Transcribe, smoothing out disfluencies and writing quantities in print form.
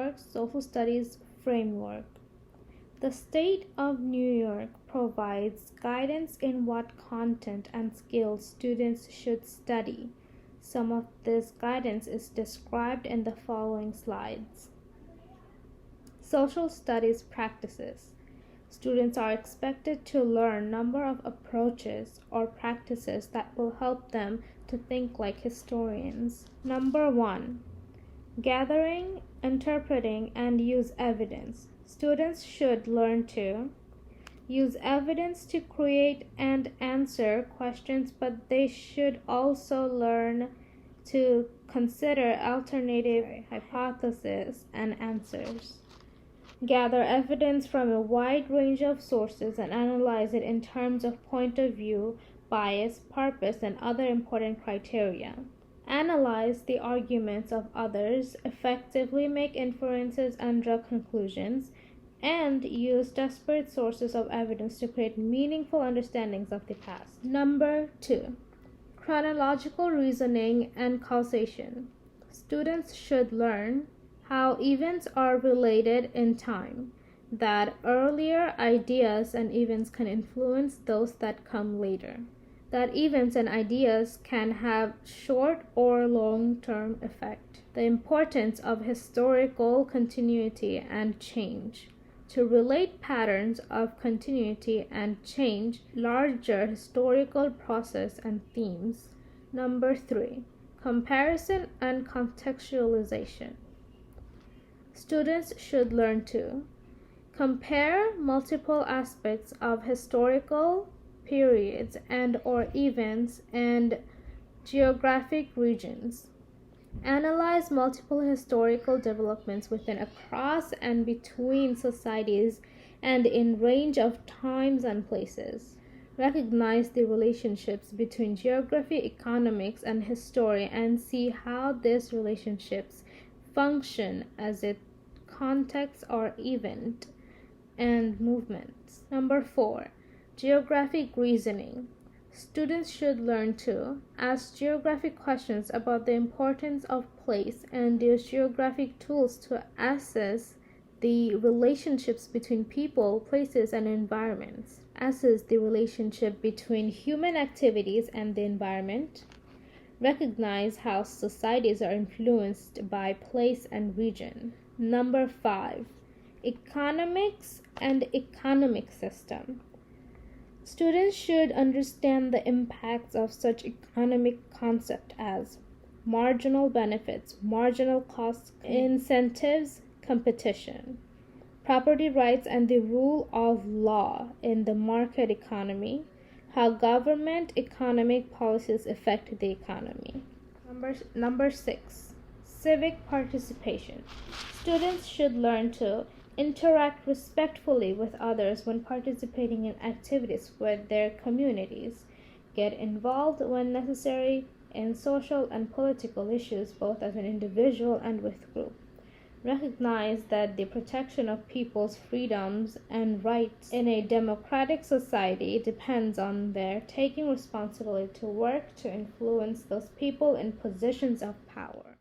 York Social Studies Framework. The state of New York provides guidance in what content and skills students should study. Some of this guidance is described in the following slides. Social studies practices. Students are expected to learn a number of approaches or practices that will help them to think like historians. Number 1. Gathering, interpreting, and use evidence. Students should learn to use evidence to create and answer questions, but they should also learn to consider alternative hypotheses and answers. Gather evidence from a wide range of sources and analyze it in terms of point of view, bias, purpose, and other important criteria. Analyze the arguments of others, effectively make inferences and draw conclusions, and use disparate sources of evidence to create meaningful understandings of the past. Number 2. Chronological reasoning and causation. Students should learn how events are related in time, that earlier ideas and events can influence those that come later, that events and ideas can have short or long-term effect, the importance of historical continuity and change, to relate patterns of continuity and change, larger historical process and themes. Number 3. Comparison and contextualization. Students should learn to compare multiple aspects of historical periods and or events and geographic regions. Analyze multiple historical developments within, across, and between societies and in range of times and places. Recognize the relationships between geography, economics, and history and see how these relationships function as a context or event and movements. Number 4. Geographic reasoning. Students should learn to ask geographic questions about the importance of place and use geographic tools to assess the relationships between people, places, and environments. Assess the relationship between human activities and the environment. Recognize how societies are influenced by place and region. Number 5. Economics and economic system. Students should understand the impacts of such economic concepts as marginal benefits, marginal costs, incentives, competition, property rights, and the rule of law in the market economy, how government economic policies affect the economy. Number 6. Civic participation. Students should learn to interact respectfully with others when participating in activities with their communities, get involved when necessary in social and political issues both as an individual and with group. Recognize that the protection of people's freedoms and rights in a democratic society depends on their taking responsibility to work to influence those people in positions of power.